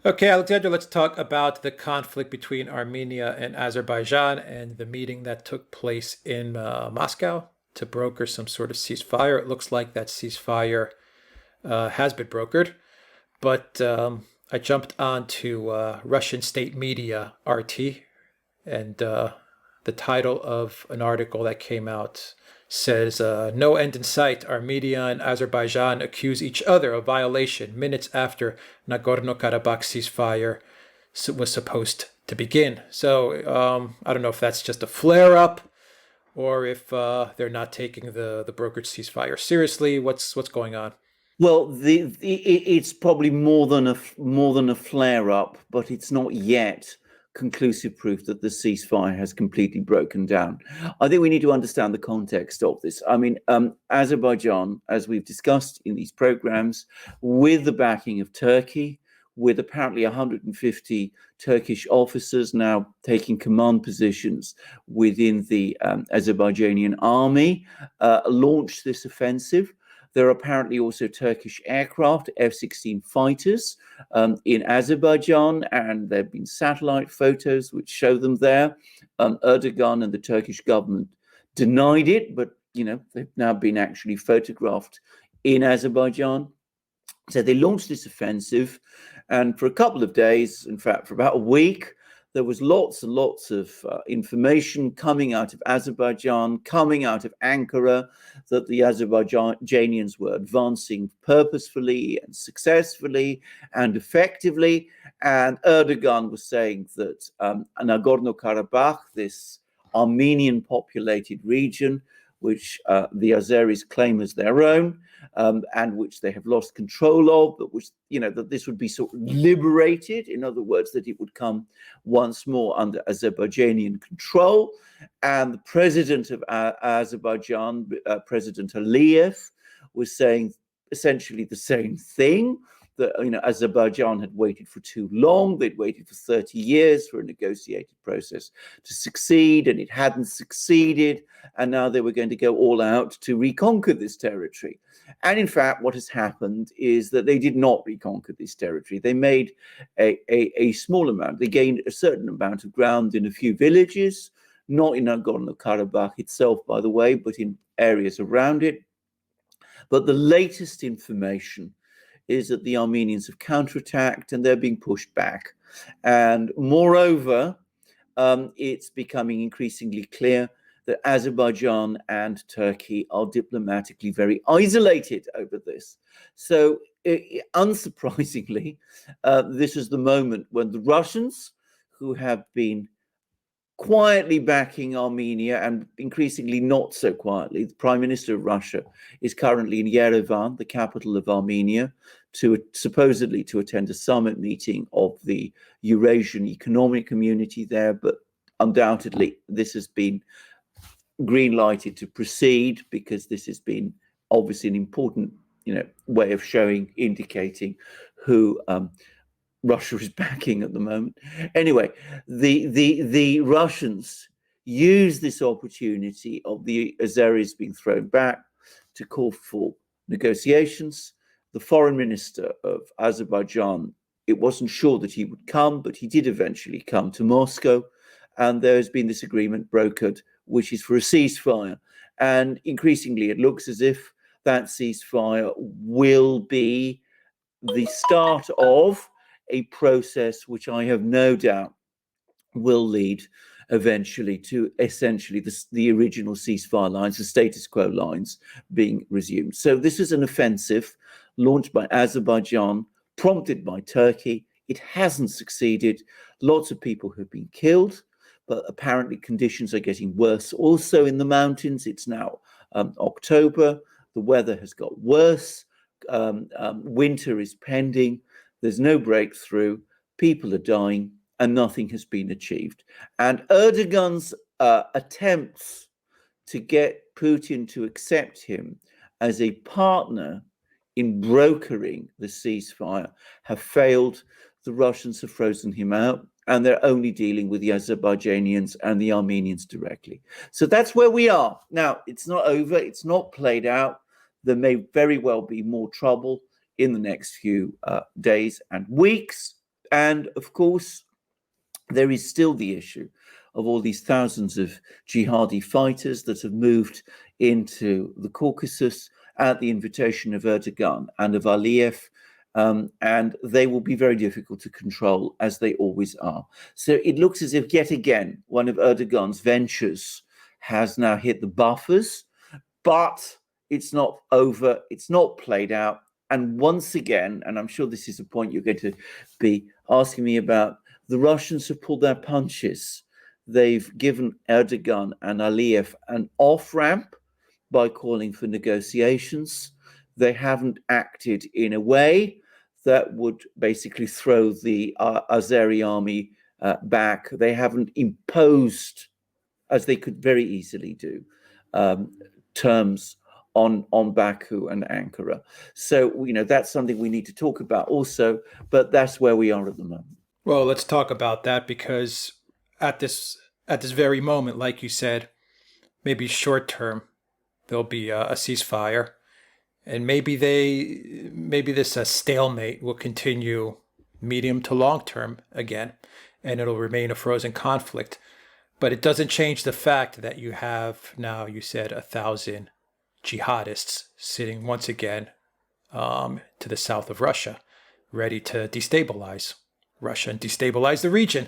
Okay, Alexander, let's talk about the conflict between Armenia and Azerbaijan and the meeting that took place in Moscow to broker some sort of ceasefire. It looks like that ceasefire has been brokered, but I jumped onto Russian state media, RT, and the title of an article that came out says, no end in sight. Armenia and Azerbaijan accuse each other of violation minutes after Nagorno-Karabakh ceasefire was supposed to begin. So I don't know if that's just a flare up or if they're not taking the brokered ceasefire seriously. What's going on? Well, it's probably more than a flare up, but it's not yet conclusive proof that the ceasefire has completely broken down. I think we need to understand the context of this. I mean, Azerbaijan, as we've discussed in these programs, with the backing of Turkey, with apparently 150 Turkish officers now taking command positions within the Azerbaijani army, launched this offensive. There are apparently also Turkish aircraft, F-16 fighters, in Azerbaijan, and there have been satellite photos which show them there. Erdogan and the Turkish government denied it, but they've now been actually photographed in Azerbaijan. So they launched this offensive, and for a couple of days, in fact, for about a week, there was lots and lots of information coming out of Azerbaijan, coming out of Ankara, that the Azerbaijanians were advancing purposefully and successfully and effectively. And Erdogan was saying that Nagorno-Karabakh, this Armenian populated region, which the Azeris claim as their own, and which they have lost control of, but which, that this would be sort of liberated. In other words, that it would come once more under Azerbaijani control. And the president of Azerbaijan, President Aliyev, was saying essentially the same thing, that Azerbaijan had waited for too long. They'd waited for 30 years for a negotiated process to succeed, and it hadn't succeeded. And now they were going to go all out to reconquer this territory. And in fact, what has happened is that they did not reconquer this territory. They made a small amount. They gained a certain amount of ground in a few villages, not in Nagorno-Karabakh itself, by the way, but in areas around it. But the latest information is that the Armenians have counterattacked and they're being pushed back. And moreover, it's becoming increasingly clear that Azerbaijan and Turkey are diplomatically very isolated over this. So, unsurprisingly, this is the moment when the Russians, who have been quietly backing Armenia and increasingly not so quietly. The Prime Minister of Russia is currently in Yerevan, the capital of Armenia, supposedly to attend a summit meeting of the Eurasian Economic Community there, but undoubtedly this has been green lighted to proceed, because this has been obviously an important way of indicating who Russia is backing at the moment. Anyway, the Russians use this opportunity of the Azeris being thrown back to call for negotiations. The foreign minister of Azerbaijan, it wasn't sure that he would come, but he did eventually come to Moscow. And there has been this agreement brokered, which is for a ceasefire. And increasingly, it looks as if that ceasefire will be the start of a process which I have no doubt will lead eventually to essentially the original ceasefire lines, the status quo lines, being resumed. So this is an offensive launched by Azerbaijan, prompted by Turkey. It hasn't succeeded. Lots of people have been killed, but apparently conditions are getting worse. Also in the mountains, it's now October. The weather has got worse. Winter is pending. There's no breakthrough. People are dying, and nothing has been achieved. And Erdogan's attempts to get Putin to accept him as a partner in brokering the ceasefire have failed. The Russians have frozen him out, and they're only dealing with the Azerbaijanians and the Armenians directly. So that's where we are. Now, it's not over. It's not played out. There may very well be more trouble in the next few days and weeks. And of course, there is still the issue of all these thousands of jihadi fighters that have moved into the Caucasus at the invitation of Erdogan and of Aliyev, and they will be very difficult to control, as they always are. So it looks as if yet again one of Erdogan's ventures has now hit the buffers, but it's not over, it's not played out. And once again, and I'm sure this is a point you're going to be asking me about, the Russians have pulled their punches. They've given Erdogan and Aliyev an off-ramp by calling for negotiations. They haven't acted in a way that would basically throw the Azeri army back. They haven't imposed, as they could very easily do, terms on Baku and Ankara. So, that's something we need to talk about also, but that's where we are at the moment. Well, let's talk about that, because at this very moment, like you said, maybe short term, there'll be a ceasefire, and maybe this stalemate will continue medium to long term again, and it'll remain a frozen conflict. But it doesn't change the fact that you have now, you said, 1,000 jihadists sitting once again to the south of Russia, ready to destabilize Russia and destabilize the region.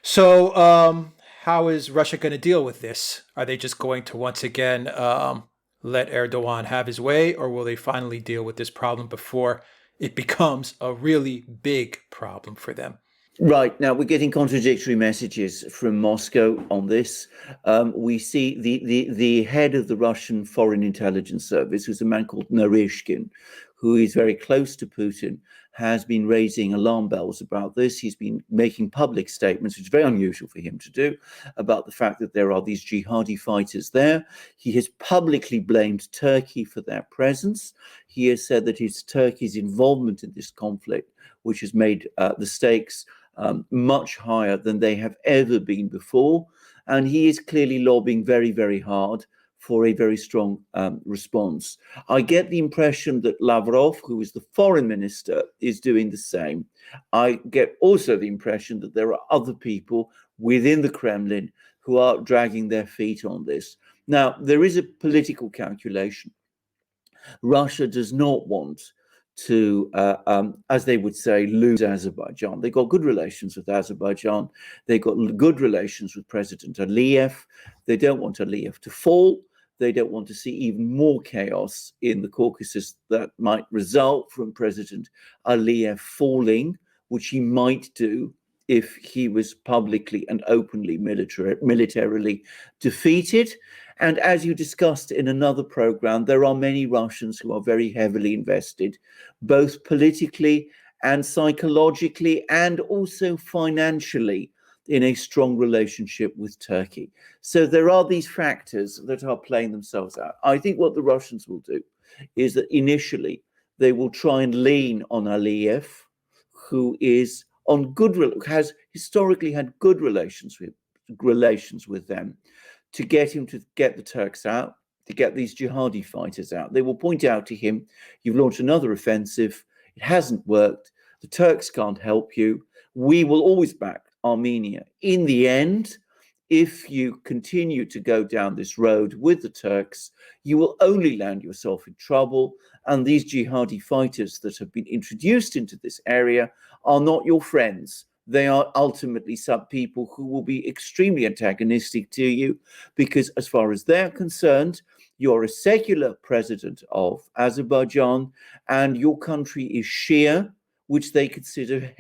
So how is Russia going to deal with this? Are they just going to once again let Erdogan have his way, or will they finally deal with this problem before it becomes a really big problem for them? Right. Now, we're getting contradictory messages from Moscow on this. We see the head of the Russian Foreign Intelligence Service, who's a man called Narishkin, who is very close to Putin, has been raising alarm bells about this. He's been making public statements, which is very unusual for him to do, about the fact that there are these jihadi fighters there. He has publicly blamed Turkey for their presence. He has said that it's Turkey's involvement in this conflict which has made the stakes much higher than they have ever been before. And he is clearly lobbying very, very hard for a very strong response. I get the impression that Lavrov, who is the foreign minister, is doing the same. I get also the impression that there are other people within the Kremlin who are dragging their feet on this. Now, there is a political calculation. Russia does not want to, as they would say, lose Azerbaijan. They got good relations with Azerbaijan. They got good relations with President Aliyev. They don't want Aliyev to fall. They don't want to see even more chaos in the Caucasus that might result from President Aliyev falling, which he might do if he was publicly and openly militarily defeated. And as you discussed in another program, there are many Russians who are very heavily invested, both politically and psychologically, and also financially, in a strong relationship with Turkey. So there are these factors that are playing themselves out. I think what the Russians will do is that initially they will try and lean on Aliyev, who is has historically had good relations with them, to get him to get the Turks out, to get these jihadi fighters out. They will point out to him, you've launched another offensive, it hasn't worked, the Turks can't help you, we will always back Armenia. In the end, if you continue to go down this road with the Turks, you will only land yourself in trouble, and these jihadi fighters that have been introduced into this area are not your friends. They are ultimately some people who will be extremely antagonistic to you, because as far as they're concerned, you're a secular president of Azerbaijan and your country is Shia, which they consider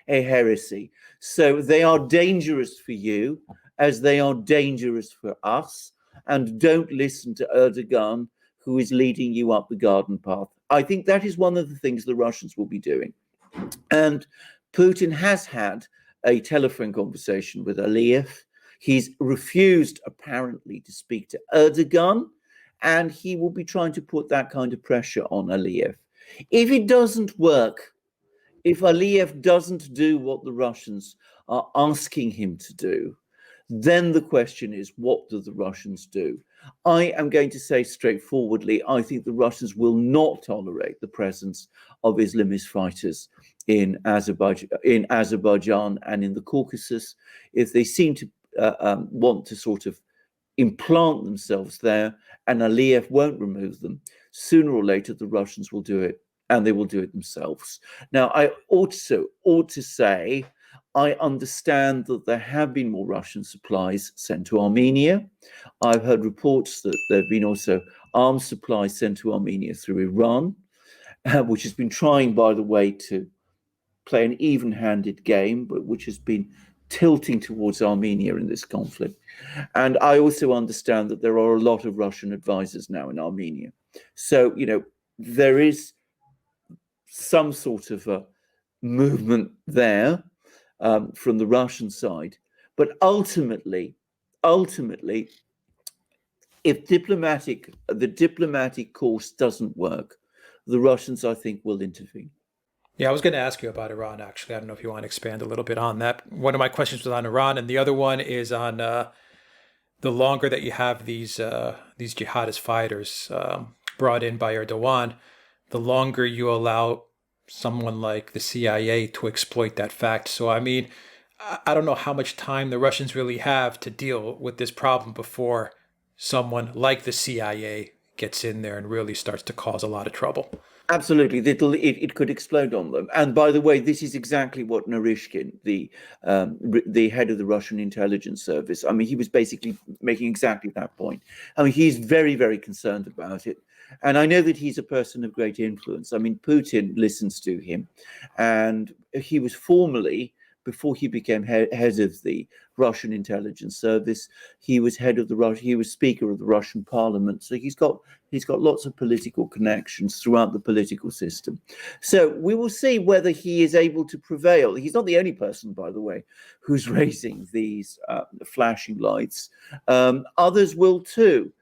a heresy. So they are dangerous for you as they are dangerous for us. And don't listen to Erdogan, who is leading you up the garden path. I think that is one of the things the Russians will be doing. And Putin has had a telephone conversation with Aliyev. He's refused, apparently, to speak to Erdogan, and he will be trying to put that kind of pressure on Aliyev. If it doesn't work, if Aliyev doesn't do what the Russians are asking him to do, then the question is, what do the Russians do? I am going to say straightforwardly, I think the Russians will not tolerate the presence of Islamist fighters in Azerbaijan and in the Caucasus, if they seem to want to sort of implant themselves there, and Aliyev won't remove them, sooner or later the Russians will do it, and they will do it themselves. Now, I also ought to say, I understand that there have been more Russian supplies sent to Armenia. I've heard reports that there have been also arms supplies sent to Armenia through Iran, which has been trying, by the way, to play an even-handed game, but which has been tilting towards Armenia in this conflict. And I also understand that there are a lot of Russian advisors now in Armenia. So, there is some sort of a movement there from the Russian side. But ultimately, if the diplomatic course doesn't work, the Russians, I think, will intervene. Yeah, I was going to ask you about Iran, actually. I don't know if you want to expand a little bit on that. One of my questions was on Iran, and the other one is on the longer that you have these jihadist fighters brought in by Erdogan, the longer you allow someone like the CIA to exploit that fact. So, I mean, I don't know how much time the Russians really have to deal with this problem before someone like the CIA gets in there and really starts to cause a lot of trouble. Absolutely, it could explode on them. And by the way, this is exactly what Narishkin, the head of the Russian intelligence service, I mean, he was basically making exactly that point. I mean, he's very, very concerned about it. And I know that he's a person of great influence. I mean, Putin listens to him. And he was formerly, before he became head of the Russian intelligence service, he was he was speaker of the Russian parliament. So he's got lots of political connections throughout the political system. So we will see whether he is able to prevail. He's not the only person, by the way, who's raising these flashing lights. Others will too.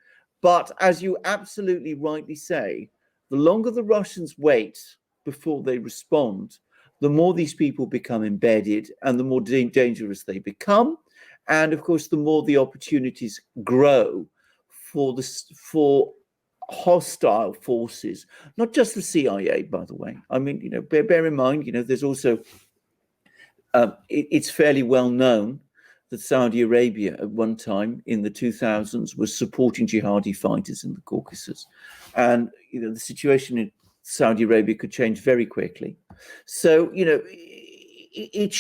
But as you absolutely rightly say, the longer the Russians wait before they respond, the more these people become embedded and the more dangerous they become. And of course, the more the opportunities grow for hostile forces, not just the CIA, by the way. I mean, bear in mind, there's also, it's fairly well known that Saudi Arabia at one time in the 2000s was supporting jihadi fighters in the Caucasus. And, the situation in Saudi Arabia could change very quickly. So, it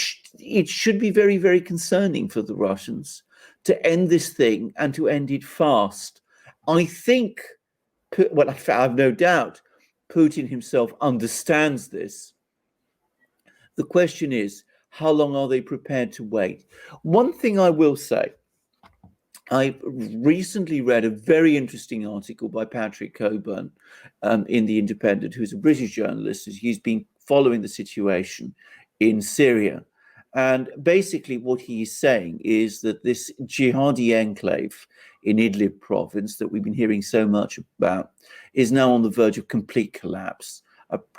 should be very, very concerning for the Russians to end this thing and to end it fast. I think, well, I have no doubt, Putin himself understands this. The question is, how long are they prepared to wait? One thing I will say, I recently read a very interesting article by Patrick Coburn in The Independent, who's a British journalist. He's been following the situation in Syria. And basically what he is saying is that this jihadi enclave in Idlib province that we've been hearing so much about is now on the verge of complete collapse.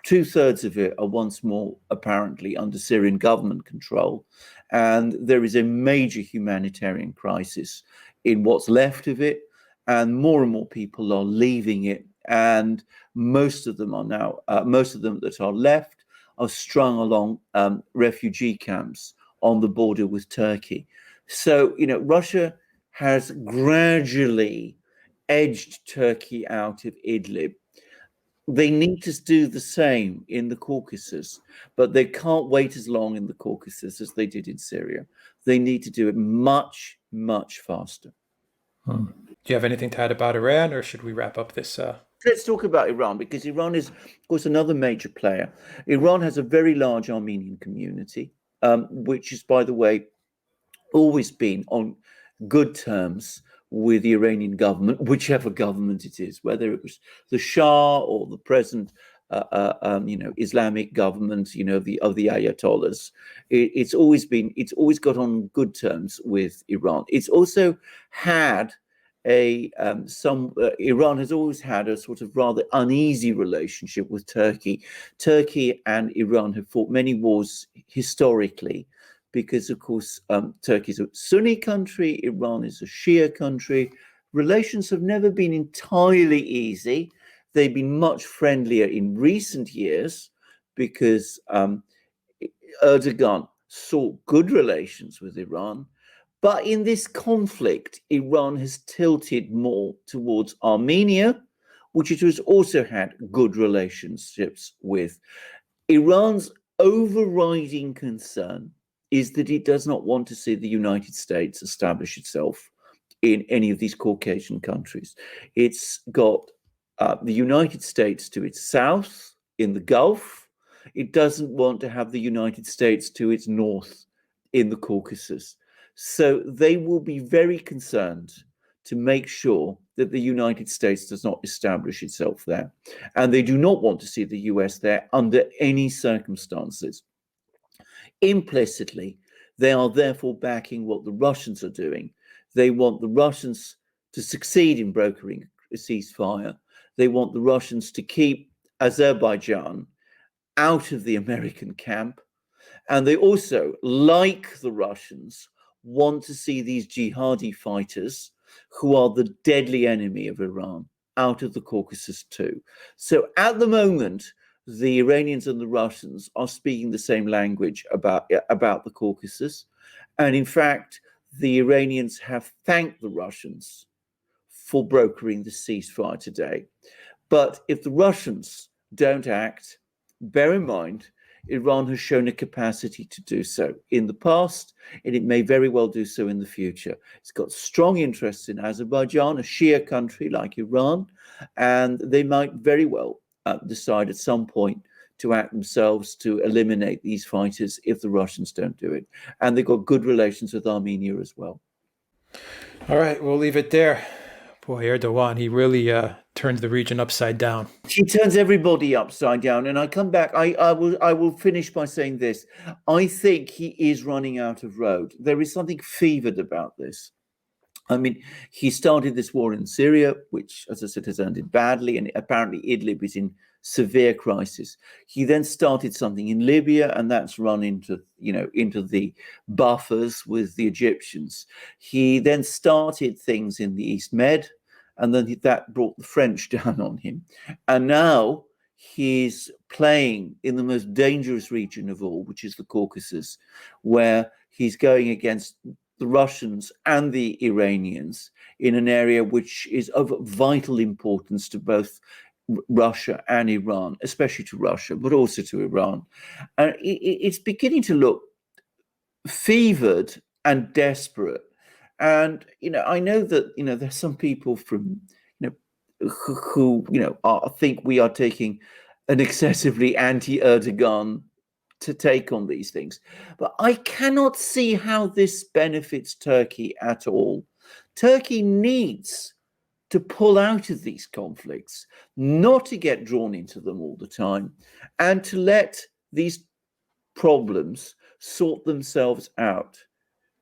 2/3 of it are once more apparently under Syrian government control. And there is a major humanitarian crisis in what's left of it. And more people are leaving it. And most of them that are left are strung along refugee camps on the border with Turkey. So, Russia has gradually edged Turkey out of Idlib. They need to do the same in the Caucasus, but they can't wait as long in the Caucasus as they did in Syria. They need to do it much, much faster. Do you have anything to add about Iran, or should we wrap up this? Let's talk about Iran, because Iran is, of course, another major player. Iran has a very large Armenian community, which is, by the way, always been on good terms with the Iranian government, whichever government it is, whether it was the Shah or the present, Islamic government, of the Ayatollahs. It's always got on good terms with Iran. It's also had Iran has always had a sort of rather uneasy relationship with Turkey. Turkey and Iran have fought many wars historically, because, of course, Turkey is a Sunni country, Iran is a Shia country. Relations have never been entirely easy. They've been much friendlier in recent years because Erdogan sought good relations with Iran, but in this conflict, Iran has tilted more towards Armenia, which it has also had good relationships with. Iran's overriding concern is that it does not want to see the United States establish itself in any of these Caucasian countries. It's got the United States to its south in the Gulf. It doesn't want to have the United States to its north in the Caucasus. So they will be very concerned to make sure that the United States does not establish itself there. And they do not want to see the US there under any circumstances. Implicitly, they are therefore backing what the Russians are doing. They want the Russians to succeed in brokering a ceasefire. They want the Russians to keep Azerbaijan out of the American camp. And they also, like the Russians, want to see these jihadi fighters, who are the deadly enemy of Iran, out of the Caucasus too. So at the moment, the Iranians and the Russians are speaking the same language about the Caucasus. And in fact, the Iranians have thanked the Russians for brokering the ceasefire today. But if the Russians don't act, bear in mind, Iran has shown a capacity to do so in the past, and it may very well do so in the future. It's got strong interests in Azerbaijan, a Shia country like Iran, and they might very well decide at some point to act themselves to eliminate these fighters if the Russians don't do it. And they've got good relations with Armenia as well. All right, we'll leave it there. Boy, Erdogan, he really turns the region upside down. He turns everybody upside down. And I come back, I will finish by saying this. I think he is running out of road. There is something fevered about this. I mean, he started this war in Syria, which, as I said, has ended badly, and apparently Idlib is in severe crisis. He then started something in Libya, and that's run into the buffers with the Egyptians. He then started things in the East Med, and then that brought the French down on him. And now he's playing in the most dangerous region of all, which is the Caucasus, where he's going against the Russians and the Iranians in an area which is of vital importance to both Russia and Iran, especially to Russia, but also to Iran. And it's beginning to look fevered and desperate. And, I know that, there's some people from, who think we are taking an excessively anti-Erdogan to take on these things. But I cannot see how this benefits Turkey at all. Turkey needs to pull out of these conflicts, not to get drawn into them all the time, and to let these problems sort themselves out,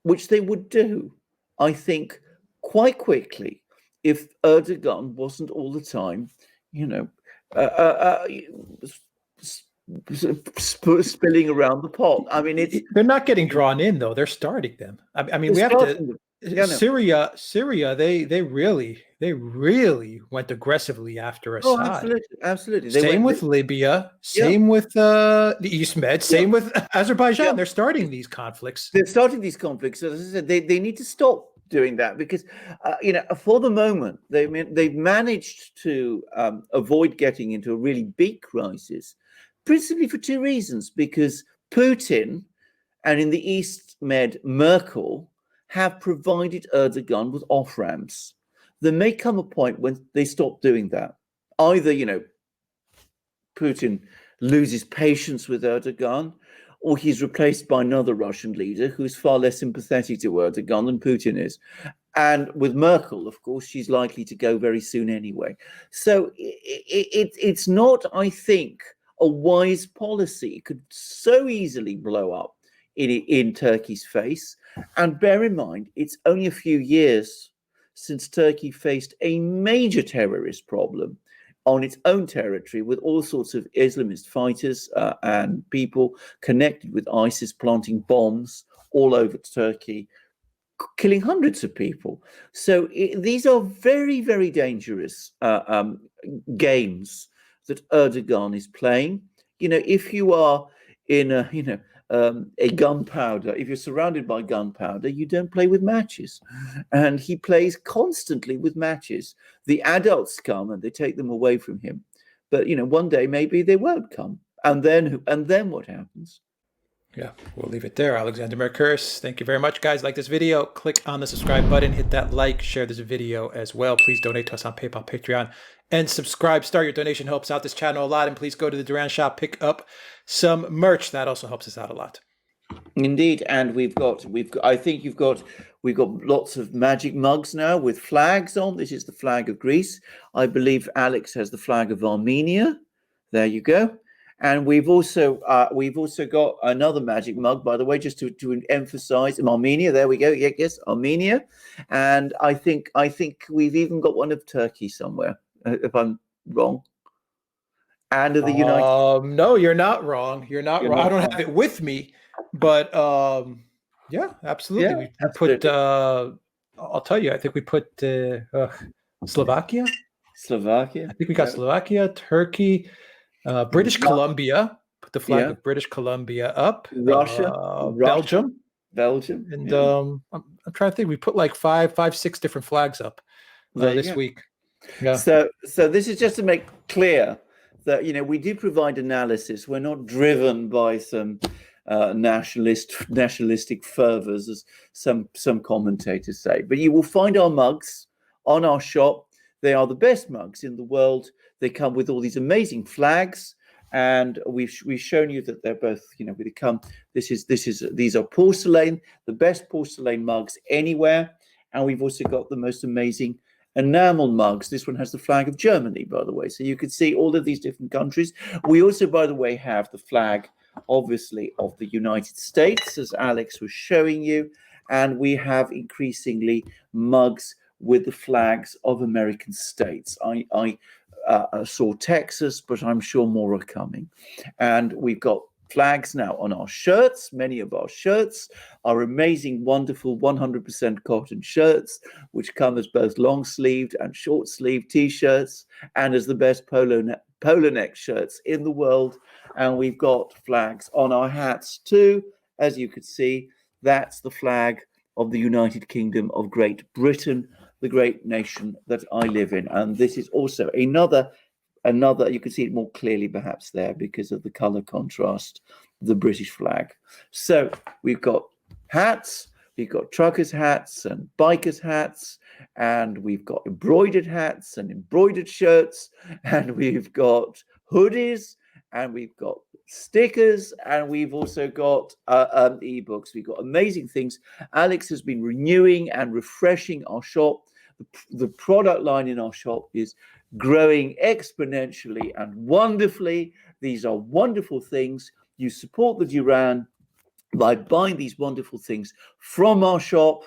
which they would do, I think, quite quickly if Erdogan wasn't all the time, spilling around the pot. I mean, they're not getting drawn in though. They're starting them. I mean, we have to. Syria, they really went aggressively after Assad. Absolutely. Same with Libya. Same with the East Med. Same with Azerbaijan. Yeah. They're starting these conflicts. As I said, they need to stop doing that because, for the moment, they've managed to avoid getting into a really big crisis, principally for two reasons. Because Putin and in the East Med, Merkel have provided Erdogan with off-ramps. There may come a point when they stop doing that. Either, Putin loses patience with Erdogan, or he's replaced by another Russian leader who's far less sympathetic to Erdogan than Putin is. And with Merkel, of course, she's likely to go very soon anyway. So it's not, I think, a wise policy. It could so easily blow up in Turkey's face. And bear in mind, it's only a few years since Turkey faced a major terrorist problem on its own territory with all sorts of Islamist fighters and people connected with ISIS planting bombs all over Turkey, killing hundreds of people. So these are very, very dangerous games that Erdogan is playing. If you are in a gunpowder. If you're surrounded by gunpowder, you don't play with matches. And he plays constantly with matches. The adults come and they take them away from him. But one day maybe they won't come. And then what happens? Yeah, we'll leave it there. Alexander Mercouris, thank you very much, guys. Like this video, click on the subscribe button, hit that like, share this video as well. Please donate to us on PayPal, Patreon, and subscribe. Start your donation helps out this channel a lot. And please go to the Duran shop, pick up some merch. That also helps us out a lot. Indeed, and we've got. I think we've got lots of magic mugs now with flags on. This is the flag of Greece. I believe Alex has the flag of Armenia. There you go. And we've also got another magic mug, by the way, just to emphasize Armenia. There we go. Yeah, yes, Armenia. And I think we've even got one of Turkey somewhere, if I'm wrong. And of the United. No, you're not wrong. You're not wrong. I don't have it with me, but yeah, absolutely. Yeah, we put. I'll tell you. I think we put Slovakia. I think we got Slovakia, Turkey. British Columbia, put the flag of British Columbia up. Russia, Belgium, and I'm trying to think. We put like five, six different flags up this week. Yeah. So this is just to make clear that we do provide analysis. We're not driven by some nationalistic fervors, as some commentators say. But you will find our mugs on our shop. They are the best mugs in the world. They come with all these amazing flags, and we've shown you that they're both, they come. These are porcelain, the best porcelain mugs anywhere, and we've also got the most amazing enamel mugs. This one has the flag of Germany, by the way, so you can see all of these different countries. We also, by the way, have the flag, obviously, of the United States, as Alex was showing you, and we have increasingly mugs with the flags of American states. I saw Texas, but I'm sure more are coming. And we've got flags now on our shirts. Many of our shirts are amazing, wonderful 100% cotton shirts, which come as both long-sleeved and short-sleeved T-shirts, and as the best polo neck shirts in the world. And we've got flags on our hats too. As you can see, that's the flag of the United Kingdom of Great Britain, the great nation that I live in. And this is also another, you can see it more clearly perhaps there because of the color contrast, the British flag. So we've got hats, we've got truckers' hats and bikers' hats, and we've got embroidered hats and embroidered shirts, and we've got hoodies, and we've got stickers, and we've also got ebooks. We've got amazing things. Alex has been renewing and refreshing our shop. The product line in our shop is growing exponentially and wonderfully. These are wonderful things. You support the Duran by buying these wonderful things from our shop,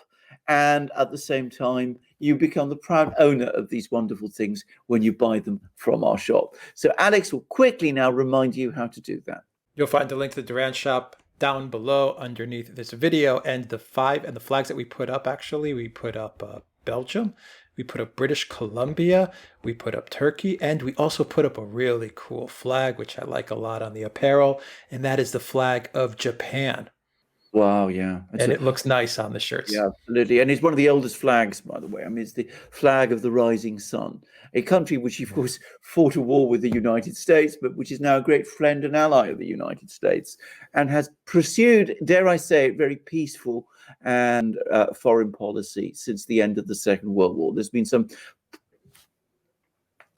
and at the same time, you become the proud owner of these wonderful things when you buy them from our shop. So Alex will quickly now remind you how to do that. You'll find the link to the Duran shop down below underneath this video, and the flags that we put up, actually, we put up Belgium, we put up British Columbia, we put up Turkey, and we also put up a really cool flag, which I like a lot on the apparel, and that is the flag of Japan. Wow, yeah. And it looks nice on the shirts. Yeah, absolutely. And it's one of the oldest flags, by the way. I mean, it's the flag of the rising sun, a country which, of course, fought a war with the United States, but which is now a great friend and ally of the United States and has pursued, dare I say it, very peaceful and foreign policy since the end of the Second World War. There's been some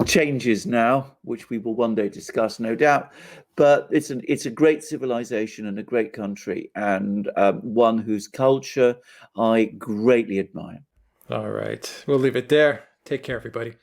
changes now, which we will one day discuss, no doubt. But it's a great civilization and a great country, and one whose culture I greatly admire. All right. We'll leave it there. Take care, everybody.